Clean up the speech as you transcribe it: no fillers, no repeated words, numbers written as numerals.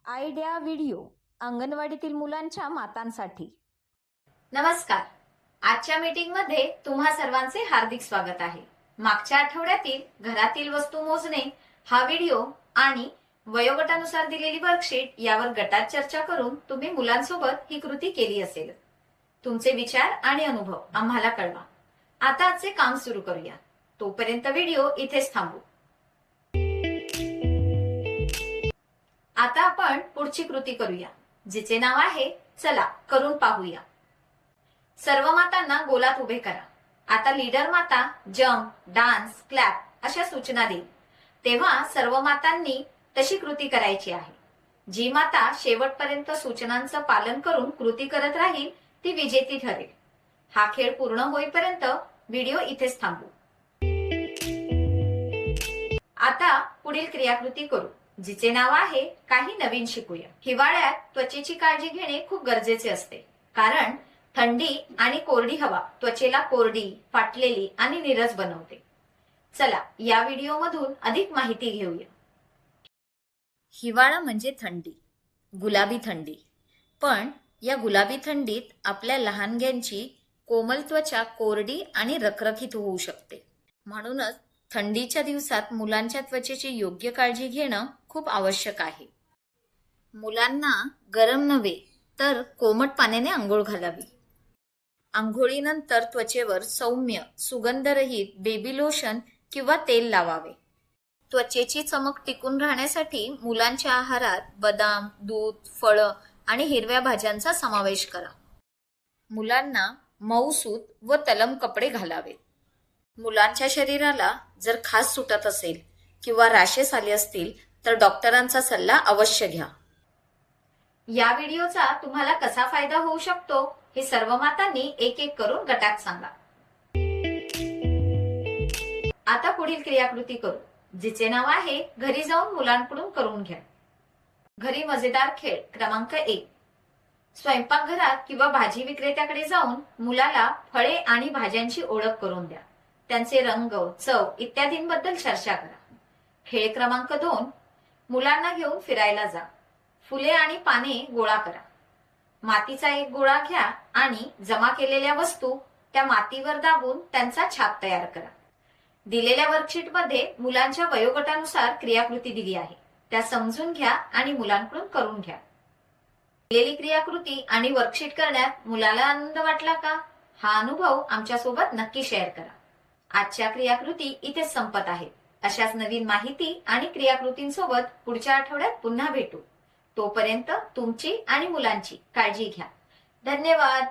Idea video अंगणवाडीतील मुलांच्या मातांसाठी. नमस्कार. आजच्या मीटिंगमध्ये तुम्हा सर्वांचे हार्दिक स्वागत आहे. मागच्या आठवड्यातील घरातील वस्तू मोजणे हा व्हिडिओ आणि वयोगटानुसार दिलेली वर्कशीट यावर गटात चर्चा करून तुम्ही मुलांसोबत ही कृती केली असेल. तुमचे विचार आणि अनुभव आम्हाला कळवा. आता आजचे काम सुरू करूया. तोपर्यंत व्हिडिओ इथेच थांबू. आता आपण पुढची कृती करूया, जिचे नाव आहे चला करून पाहूया. सर्व मातांना गोलात उभे करा. आता लीडर माता जंप, डान्स, क्लॅप अशा सूचना देईल. तेव्हा सर्व मातांनी तशी कृती करायची आहे. जी माता शेवटपर्यंत सूचनांचं पालन करून कृती करत राहील ती विजेती ठरेल. हा खेळ पूर्ण होईपर्यंत व्हिडिओ इथेच थांबू. आता पुढील क्रियाकृती करू, जिचे नाव आहे काही नवीन शिकूया. हिवाळ्यात त्वचेची काळजी घेणे खूप गरजेचे असते, कारण थंडी आणि कोरडी हवा त्वचेला कोरडी, फाटलेली आणि नीरस बनवते. चला या व्हिडिओमधून अधिक माहिती घेऊया. हिवाळा म्हणजे थंडी, गुलाबी थंडी. पण या गुलाबी थंडीत आपल्या लहानग्यांची कोमल त्वचा कोरडी आणि रखरखीत होऊ शकते. म्हणूनच थंडीच्या दिवसात मुलांच्या त्वचेची योग्य काळजी घेणं खूप आवश्यक आहे. मुलांना गरम नव्हे तर कोमट पाण्याने आंघोळ घालावी. आंघोळीनंतर त्वचेवर सौम्य सुगंधरहित बेबी लोशन किंवा तेल लावावे. त्वचेची चमक टिकून राहण्यासाठी मुलांच्या आहारात बदाम, दूध, फळं आणि हिरव्या भाज्यांचा समावेश करा. मुलांना मऊसूत व तलम कपडे घालावेत. मुलांच्या शरीराला जर खास सुटत असेल किंवा रॅशेस आले असतील तर डॉक्टरांचा सल्ला अवश्य घ्या. या व्हिडिओचा तुम्हाला कसा फायदा होऊ शकतो हे सर्व मातांनी एक एक करून गटात सांगा. आता पुढील क्रियाकृती करू, जिचे नाव आहे घरी जाऊन मुलांकडून करून घ्या. घरी मजेदार खेळ क्रमांक 1. स्वयंपाकघरात किंवा भाजी विक्रेत्याकडे जाऊन मुलाला फळे आणि भाज्यांची ओळख करून द्या. त्यांचे रंग, चव इत्यादींबद्दल चर्चा करा. खेळ क्रमांक 2. मुलांना घेऊन फिरायला जा. फुले आणि पाने गोळा करा. मातीचा एक गोळा घ्या आणि जमा केलेल्या वस्तू त्या मातीवर दाबून त्यांचा छाप तयार करा. दिलेल्या वर्कशीटमध्ये मुलांच्या वयोगटानुसार क्रियाकृती दिली आहे, त्या समजून घ्या आणि मुलांकडून करून घ्या. दिलेली क्रियाकृती आणि वर्कशीट करण्यात मुलाला आनंद वाटला का? हा अनुभव आमच्यासोबत नक्की शेअर करा. आजच्या क्रियाकृती इथेच संपत आहेत. अशाच नवीन माहिती आणि क्रियाकृतींसोबत पुढच्या आठवड्यात पुन्हा भेटू. तोपर्यंत तुमची आणि मुलांची काळजी घ्या. धन्यवाद.